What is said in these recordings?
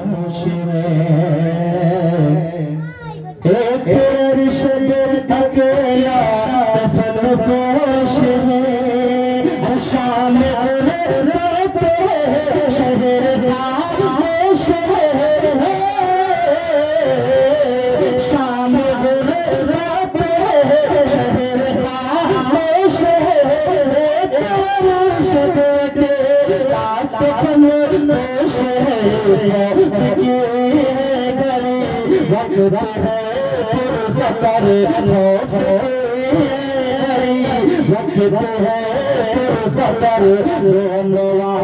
خاموش ایک ارشد اکیلا دفن پوش شام رات شہر خاموش شام رات شہر خاموش ارشد اکیلا دفن پوش وقت ہے خطر وقت ہے خطر رونوا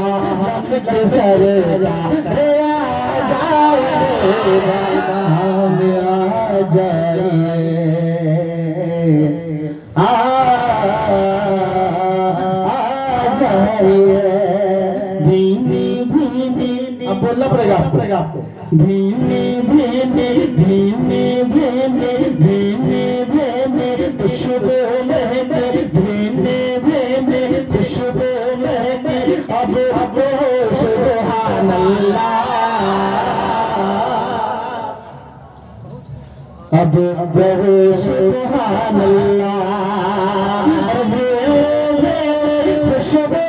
ہم کے سر بولنا پڑے گا آپ کو دھیمی دھیمی دھیمی دھیمی دھیمی دھیمی خوشبو مہکے دھیمی دھیمی خوشبو مہکے اب سبحان اللہ اب سبحان اللہ خوشبو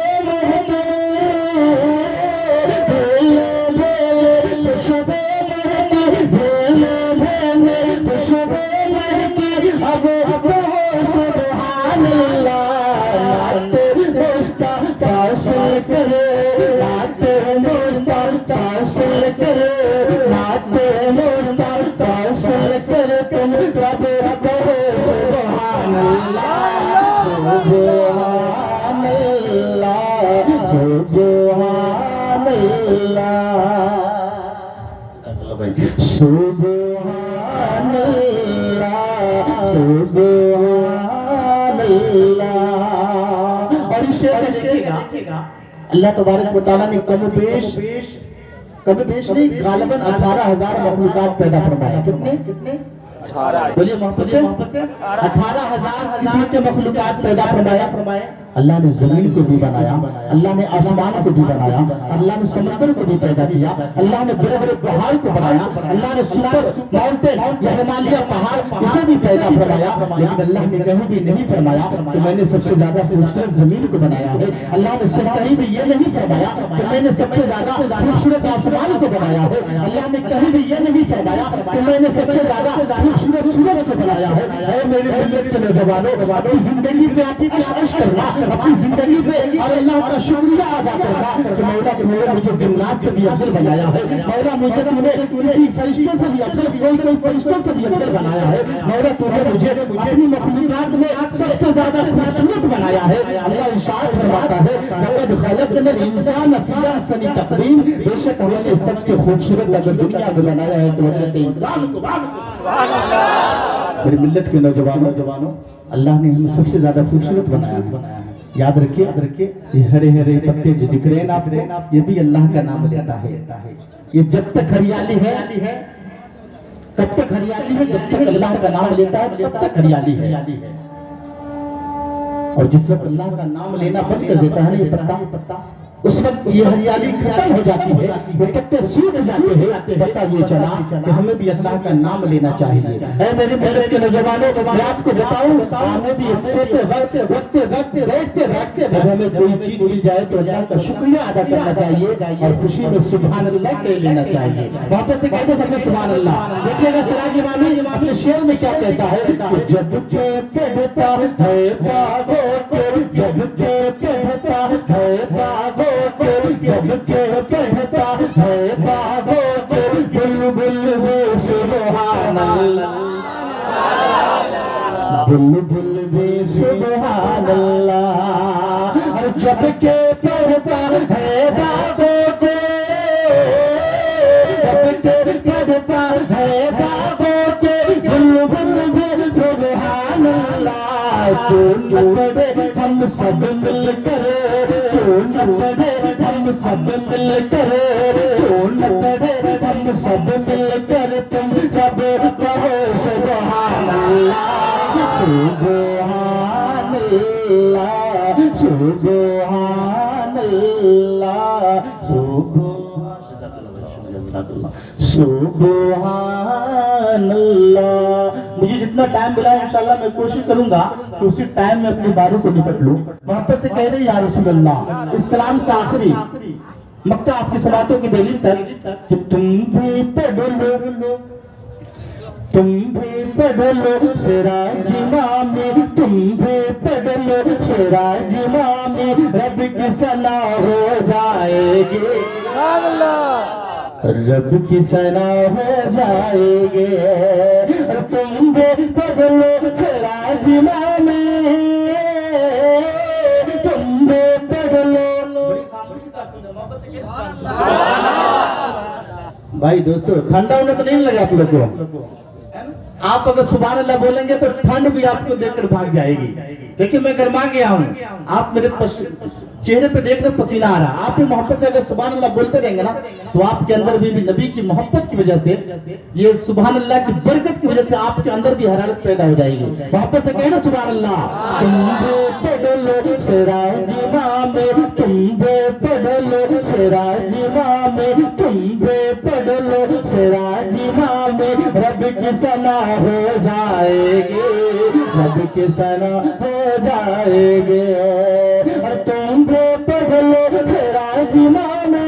سبحان اللہ سبحان اللہ. اور اس شعر میں دیکھیے گا اللہ تبارک و تعالیٰ نے کم بیش نہیں غالباً 18,000 مخلوقات پیدا فرمائے. کتنے بولیے محبت 18,000 قسم کے مخلوقات پیدا فرمایا. اللہ نے زمین کو بھی بنایا, اللہ نے آسمان کو بھی بنایا, اللہ نے سمندر کو بھی پیدا کیا, اللہ نے بڑے بڑے پہاڑ کو بنایا, اللہ نے سپر ماؤنٹین یا ہمالیہ پہاڑ اسے بھی پیدا فرمایا. لیکن اللہ نے کہیں بھی نہیں فرمایا کہ میں نے سب سے زیادہ خوبصورت زمین کو بنایا ہے. اللہ نے کہیں بھی یہ نہیں فرمایا کہ میں نے سب سے زیادہ خوبصورت آسمان کو بنایا ہے. اللہ نے کہیں بھی یہ نہیں فرمایا کہ میں نے سب سے زیادہ خوبصورت سورج کو بنایا ہے. اے میرے ملت کے نوجوانوں, اپنی زندگی میں آپ کی کوشش کرنا, اپنی زندگی میں اور اللہ کا شکریہ ادا کرنا کہ مولا تم نے مجھے جنات سے بھی افضل بنایا ہے. مولا مجھے تم نے کسی فرشتوں سے بھی افضل, کوئی فرشتوں سے بھی افضل بنایا ہے. مولا تم نے مجھے اپنی مخلوقات میں سب سے زیادہ خوبصورت بنایا ہے. اللہ ارشاد فرماتا ہے لقد خلقنا الانسان فی احسن تقویم, بے شک ہم نے سب سے خوبصورت اگر دنیا میں بنایا ہے تو حضرت انسان کو. سبحان اللہ. میری ملت کے نوجوانوں, اللہ نے ہمیں سب سے زیادہ خوبصورت بنایا ہے. یاد رکھیے یہ ہرے ہرے پتے جو دکھ رہے ہیں آپ کو, یہ بھی اللہ کا نام لیتا ہے. یہ جب تک ہریالی ہے کب تک ہریالی ہے, جب تک اللہ کا نام لیتا ہے تب تک ہریالی ہے. اور جس وقت اللہ کا نام لینا بند کر دیتا ہے یہ پتا, اس وقت یہ ہریالی ختم ہو جاتی ہے, وہ پتے سوکھ جاتے ہیں. پتہ یہ چلا کہ ہمیں بھی اللہ کا نام لینا چاہیے. اے میرے ملت کے نوجوانوں, میں آپ کو بتاؤں ہمیں بھی سوتے وقت بیٹھتے جب ہمیں کوئی چیز مل جائے تو اللہ کا شکریہ ادا کرنا چاہیے اور خوشی میں سبحان اللہ کہہ لینا چاہیے. واپس سے کہتے سب سبحان اللہ. دیکھیے گا سراج امامی اپنے شعر میں کیا کہتا ہے کہ جب کہ پڑھتا ہے باغوں کو, جب کہ پڑھتا ہے باغوں جب کہ پڑھتا ہے باغوں کو, بلبل بھی سبحان اللہ, بلبل بھی سبحان اللہ. اور جب کہ پڑھتا ہے باغوں کو, جب کہ پڑھتا ہے باغوں کو, بلبل بھی سبحان اللہ. کیوں نہ پڑھے ہم سب مل کر, کیوں نہ پڑھے ہم سب مل کر, کیوں نہ پڑھے ہم سب مل کر, تم جب کہو سبحان اللہ سبحان اللہ سبحان اللہ سبحان. सुभान अल्लाह। मुझे जितना टाइम मिला है इंशाल्लाह मैं कोशिश करूंगा कि उसी टाइम में अपनी बारी को निपट लूं। मोहब्बत से कह रहे या रसूल अल्लाह, इस कलाम से आखिरी मक्का आपकी सलातों की दलील तक कि तुम भी पढ़ लो, तुम भी पढ़ लो सिराज इमामी, तुम भी पढ़ लो सिराज इमामी, रब की सना हो जाएगी, रब की सना हो जाएगी। तुम भी पढ़ लो सिराज इमामी, तुम भी पढ़ लो। भाई दोस्तों ठंडा उन्हें तो नहीं लगा आप लोग को? आप अगर सुभान अल्लाह बोलेंगे तो ठंड भी आपको देखकर भाग जाएगी। देखिए मैं गरमा गया हूँ, आप मेरे चेहरे पे देख रहे पसीना आ रहा। आप भी मोहब्बत से अगर सुभान अल्लाह बोलते रहेंगे ना तो आपके अंदर भी नबी की मोहब्बत की वजह से, ये सुभान अल्लाह की बरकत की वजह से आपके अंदर भी हरारत पैदा हो जाएगी। मोहब्बत से कहे ना सुभान अल्लाह। तुम पढ़ लो सिराज इमामी, तुम पढ़ लो सिराज इमामी, तुम पढ़ लो सिराज इमामी, रब की सना हो जाएगी, रब की सना हो जाएगी। और तुम पढ़ लो सिराज इमामी,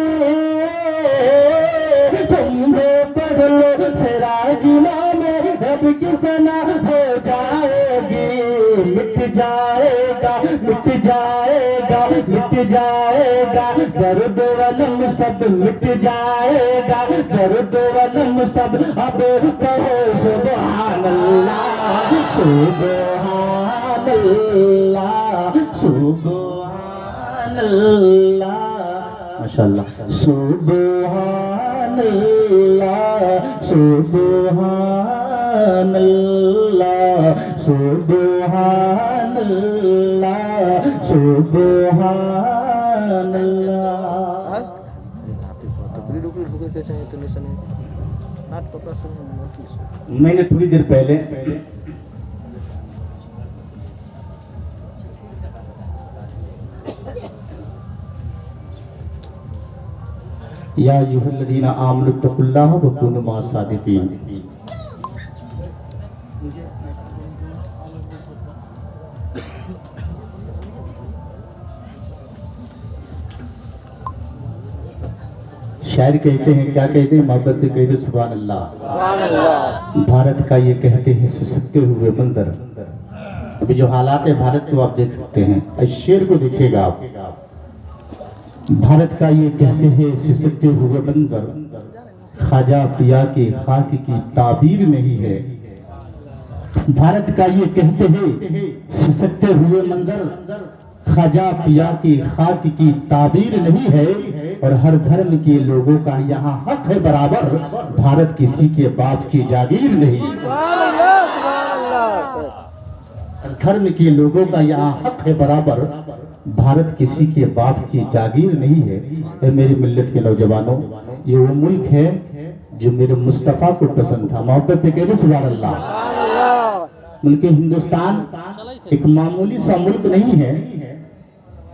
तुम पढ़ लो सिराज इमामी, रब की सना हो जाएगी। मिट जाएगा, मिट जाएगा, मिट जाएगा दर्द वलम सब, मिट जाएगा दर्द वलम सब। अब कहो सुभान अल्लाह, सुभान अल्लाह, सुभान अल्लाह, माशाअल्लाह। सुभान अल्लाह, सुभान अल्लाह, सुभान अल्लाह, सुभान अल्लाह। मैंने थोड़ी देर पहले या अय्युहल्लज़ीना आमनु तक़ुल्लाह व कूनू मअस सादिक़ीन। शायर कहते हैं, क्या कहते हैं? मोहब्बत से कहते सुभान अल्लाह। भारत का ये कहते हैं सिसकते हुए मंदिर। अभी जो हालात है भारत को आप देख सकते हैं, इस शेर को देखिएगा आप। भारत का ये कहते हैं सिसकते हुए मंदिर, ख्वाजा पिया के खाक की ताबीर नहीं है। भारत का ये कहते हैं सिसकते हुए मंदिर, ख्वाजा पिया की खाक की ताबीर नहीं है। और हर धर्म के लोगों का यहाँ हक है बराबर, भारत किसी के बाप की जागीर नहीं। हर धर्म के लोगों का यहाँ हक है बराबर, भारत किसी के बाप की जागीर नहीं है। मेरी मिल्लत के नौजवानों, ये वो मुल्क है जो मेरे मुस्तफा को पसंद था। मोहब्बत से कहते सुभान अल्लाह। मुल्क हिंदुस्तान एक मामूली सा मुल्क नहीं है,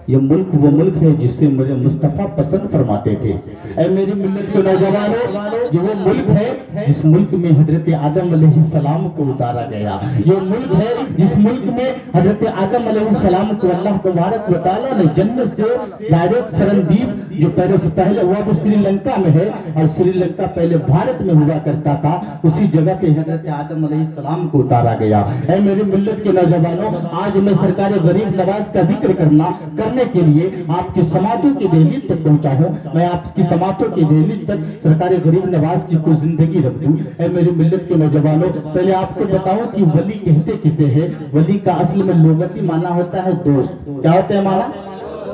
ये मुल्क वो मुल्क है जिससे मेरे मुस्तफा पसंद फरमाते थे। ऐ मेरी मिल्लत के नौजवानों, ये वो मुल्क है जिस मुल्क में हजरत आदम अलैहिस्सलाम को उतारा गया। ये मुल्क है जिस मुल्क में हजरत आदम अलैहिस्सलाम को अल्लाह तबारक व तआला ने जन्नत से डायरेक्ट सरनदीप जो पहले हुआ वो श्रीलंका में है, और श्रीलंका पहले भारत में हुआ करता था। उसी जगह पे हजरत आदम अलैहिस्सलाम को उतारा गया। ऐ मेरी मिल्लत के नौजवानों, आज मैं सरकार गरीब नवाज का जिक्र करने के लिए आपकी समातों की दहलीज तक पहुंचा हूं। मैं आपकी समातों की दहलीज तक सरकार गरीब नवाज की कोई जिंदगी रख दूं। ऐ मेरी मिल्लत के नौजवानों, पहले आपको बताऊं कि वली कहते किसे है। वली का असल में लोगती माना होता है दोस्त। क्या होता है माना?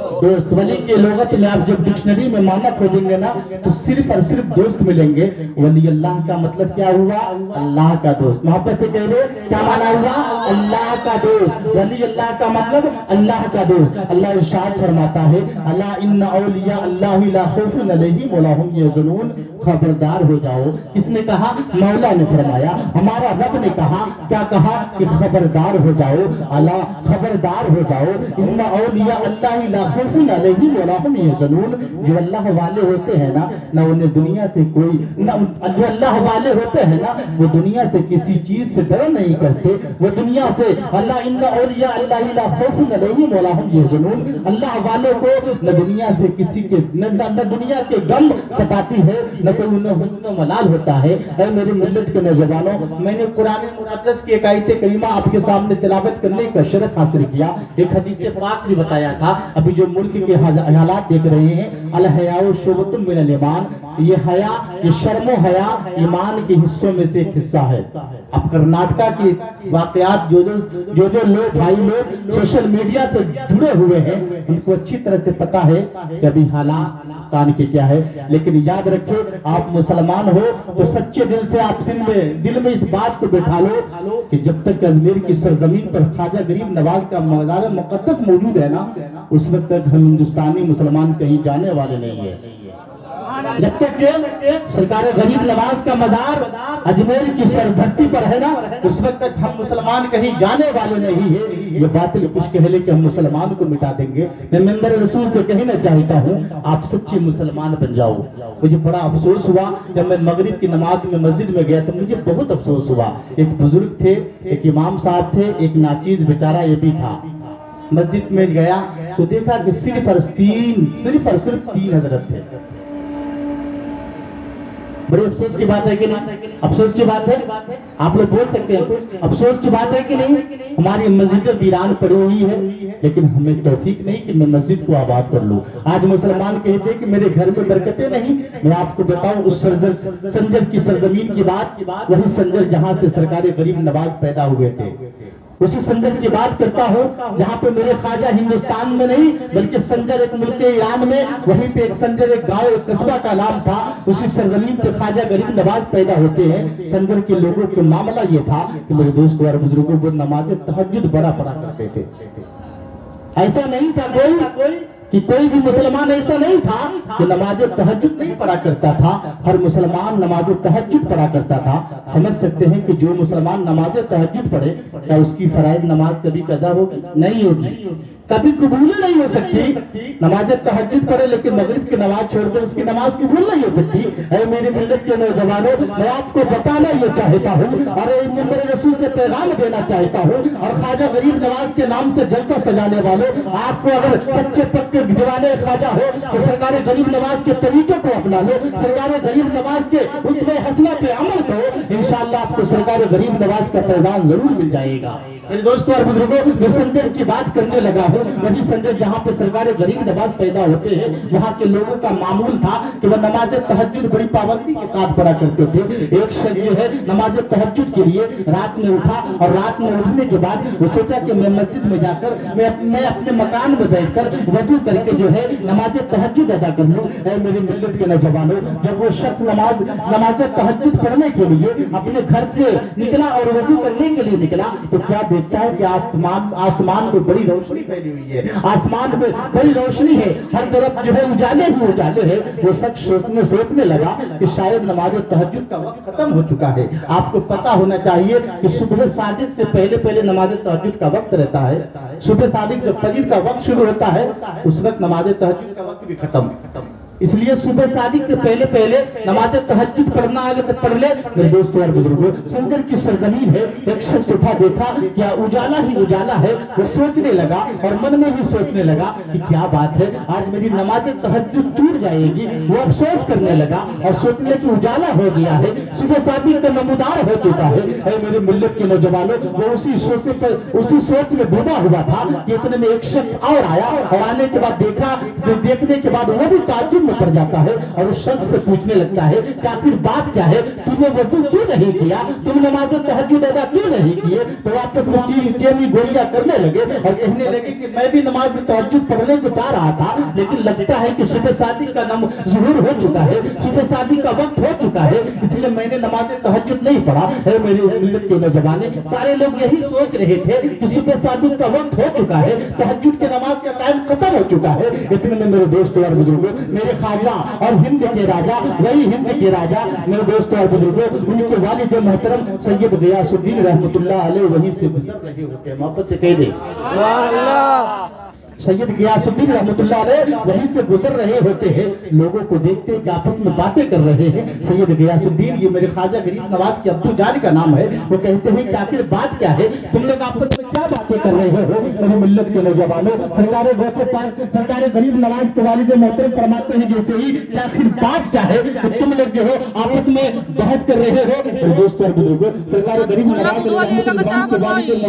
दोस्त। वली के लोगत में आप जब डिक्शनरी में माना खोजेंगे ना तो सिर्फ और सिर्फ दोस्त मिलेंगे। वली अल्लाह का मतलब क्या हुआ? अल्लाह का दोस्त। मोहब्बत से कह रहे क्या माना हुआ? अल्लाह का दोस्त। वली अल्लाह का मतलब अल्लाह का दोस्त। अल्लाह इरशाद फरमाता है, अला इन्ना औलिया अल्लाहि ला खौफुन अलैहिम वला हुम यहज़नून। खबरदार हो जाओ। किसने कहा? मौला ने फरमाया, हमारा रब ने कहा। क्या कहा? कि खबरदार हो जाओ। अला खबरदार हो जाओ, इन्ना औलिया अल्लाहि ला खौफुन अलैहिम वला हुम यहज़नून। जो अल्लाह वाले होते हैं ना, न उन्हें दुनिया से कोई जो अल्लाह वाले होते हैं ना, वो दुनिया से किसी चीज से डर नहीं करते। वो दुनिया से अल्लाह इन्ना औलिया अल्लाह ला खौफुन अलैहिम वला हुम यहज़नून। अल्लाह वालों को न दुनिया से किसी के न दुनिया के गम सताती है, न कोई उन्हें हुस्न मलाल होता है। ऐ मेरे मिल्लत के नौजवानों, मैंने कुरान मुक़द्दस की एक आयत करीमा आपके सामने तिलावत करने का शरफ हासिल किया। एक हदीस पाक भी बताया था। अभी जो मुल्क के हालात देख रहे हैं, अल हयाउ शुबतुम मिनल ईमान, ये हया, ये शर्मो हया ईमान के हिस्सों में से एक हिस्सा है। अब कर्नाटका की वाकयात जो लोग भाई लोग सोशल मीडिया से जुड़े हुए हैं, उनको अच्छी तरह से पता है कि अभी हालात पाकिस्तान के क्या है। लेकिन याद रखिए, आप मुसलमान हो तो सच्चे दिल से आप दिल में इस बात को बैठा लो कि जब तक अजमेर की सरजमीन पर ख्वाजा गरीब नवाज का मज़ार मुक़द्दस मौजूद है ना, उस वक्त तक हम हिंदुस्तानी मुसलमान कहीं जाने वाले नहीं है। जब तक सरकार गरीब नवाज का मज़ार अजमेर की सरधरती पर है ना, उस वक्त तक हम मुसलमान कहीं जाने वाले नहीं है। ये बातिल कुछ कह ले कि हम मुसलमान को मिटा देंगे। मैं मेंबर रसूल को कहना चाहता हूँ, आप सच्चे मुसलमान बन जाओ। मुझे बड़ा अफसोस हुआ जब मैं मगरिब की नमाज में मस्जिद में गया तो मुझे बहुत अफसोस हुआ। एक बुजुर्ग थे, एक इमाम साहब थे, एक नाचीज बेचारा ये भी था। मस्जिद में गया तो देखा कि सिर्फ और सिर्फ तीन हजरत थे। बड़ी अफसोस की बात है कि नहीं? अफसोस की बात है। आप लोग बोल सकते हैं अफसोस की बात है कि नहीं? हमारी मस्जिद वीरान पड़ी हुई है, लेकिन हमें तौफीक नहीं कि मैं मस्जिद को आबाद कर लूं। आज मुसलमान कहते हैं कि मेरे घर में बरकतें नहीं। मैं आपको बताऊं, उस संजर की सरजमीन की बात, वही संजर जहां से सरकार गरीब नवाज पैदा हुए थे, उसी संजर की बात करता हूँ जहाँ पे मेरे ख्वाजा हिंदुस्तान में नहीं बल्कि संजर एक मुल्क ईरान में, वहीं पे एक संजर एक गांव एक कस्बा का नाम था। उसी सरजमीन पे ख्वाजा गरीब नवाज पैदा होते हैं। संजर के लोगों का मामला ये था कि मेरे दोस्तों और बुजुर्गों को नमाज तहज्जुद बड़ा पढ़ा करते थे। ऐसा नहीं था कोई भी मुसलमान ऐसा नहीं था कि नमाज तहज्जुद नहीं पढ़ा करता था। हर मुसलमान नमाज तहज्जुद पढ़ा करता था। समझ सकते हैं कि जो मुसलमान नमाज तहज्जुद पढ़े, क्या उसकी फराइज नमाज कभी कदा होगी? नहीं होगी, कभी कबूल नहीं हो सकती। नमाज तहज्जुद पढ़े लेकिन मगरिब की नमाज छोड़ कर उसकी नमाज कबूल नहीं हो सकती। ऐ मेरे मिल्लत के नौजवानों, मैं आपको बताना ये चाहता हूँ और मेरे रसूल के पैगाम देना चाहता हूँ। और ख्वाजा गरीब नवाज के नाम से जलसा सजाने वालों, आपको अगर सच्चे पक्के दीवाने ख्वाजा हो तो सरकार गरीब नवाज के तरीके को अपना लो, सरकार गरीब नवाज के उसमें हसना पे अमल करो। इंशाअल्लाह आपको सरकार गरीब नवाज का पैगाम जरूर मिल जाएगा। मेरे दोस्तों और बुजुर्गों, मैं संजर की बात करने लगा हूँ। वही संजर जहाँ पे सरकार गरीब नवाज पैदा होते हैं, वहाँ के लोगों का मामूल था कि वह नमाज तहज्जुद बड़ी पाबंदी के साथ पढ़ा करते थे। एक शख्स जो है नमाज तहज्जुद के लिए रात में उठा और रात में उठने के बाद वो सोचा कि मैं मस्जिद में जाकर मैं अपने मकान में बैठकर वजू करके जो है नमाज तहज्जुद अदा कर लूं। मेरे मिल्लत के नौजवानों, जब वो शख्स नमाज तहज्जुद पढ़ने के लिए अपने घर से निकला और वजू करने के लिए निकला तो क्या देखता है कि आसमान में बड़ी रोशनी फैली हुई है, आसमान में बड़ी रोशनी है, हर तरफ जो है उजाले ही उजाले है। वो शख्स सोचने लगा कि शायद नमाज तहज्जुद का वक्त खत्म हो चुका है। आपको पता होना चाहिए कि सुबह सादिक से पहले नमाज तहज्जुद का वक्त रहता है। सुबह सादिक जब फजर का वक्त शुरू होता है उस वक्त नमाज तहज्जुद का वक्त भी खत्म। इसलिए सुबह सादिक से पहले नमाज तहज्जुद पढ़ना आगे तक पढ़ ले। मेरे दोस्तों और बुजुर्गों, संजर की सरजमीन है। एक शख्स उठा, देखा क्या उजाला ही उजाला है। वो सोचने लगा और मन में ही सोचने लगा कि क्या बात है, आज मेरी नमाज तहज्जुद टूट जाएगी। वो अफसोस करने लगा और सोचने की उजाला हो गया है, सुबह सादिक का नमूदार हो चुका है। मेरे मिल्लत के नौजवानों, वो उसी सोच में डूबा हुआ था कि इतने में एक शख्स और आया और आने के बाद देखने के बाद वो भी ताज्जुब में पड़ जाता है और उस शख्स से पूछने लगता है कि आखिर बात क्या है, तुमने वजू क्यों नहीं किया, तुम नमाज तहज्जुद अदा क्यों नहीं किए? तो आपस में चीनी गोलियां करने लगे और कहने लगे कि मैं भी नमाज तहज्जुद पढ़ने को जा रहा था, लेकिन लगता है कि सुबह सादिक का ज़ुहूर हो चुका है, सुबह सादिक का वक्त हो चुका है, इसलिए मैंने नमाज तहज्जुद नहीं पढ़ा। है मेरे मिल्लत के नौजवाने, सारे लोग यही सोच रहे थे कि सुबह सादिक का वक्त हो चुका है, तहज्जुद के नमाज का टाइम खत्म हो चुका है। इतने में मेरे दोस्तों और बुजुर्गों, मेरे ख्वाजा और हिंद के राजा, वही हिंद के राजा मेरे दोस्तों और बुजुर्गों, उनके वालिद मोहतरम सैयद गयासुद्दीन रहमतुल्लाह अलैह वहीं से गुजर रहे होते हैं। मोहब्बत से कह दे सुभान अल्लाह। सैयद गियासुद्दीन रहमतुल्लाह अलैह वहीं से गुजर रहे होते हैं, लोगों को देखते हैं कि आपस में बातें कर रहे हैं। सैयद गियासुद्दीन, ये मेरे ख्वाजा गरीब नवाज के अब्दू जान का नाम है, वो कहते हैं कि आखिर बात क्या है, तुम लोग आपस में क्या बातें कर रहे हो मेरी मिल्लत के नौजवानों। सरकार सरकार गरीब नवाज के वालिद मोहतरम फरमाते हैं जैसे ही कि आखिर बात क्या है कि तुम लोग जो हो आपस में बहस कर रहे हो। दोस्तों और बुजुर्गों, सरकार गरीब नवाज के वालिद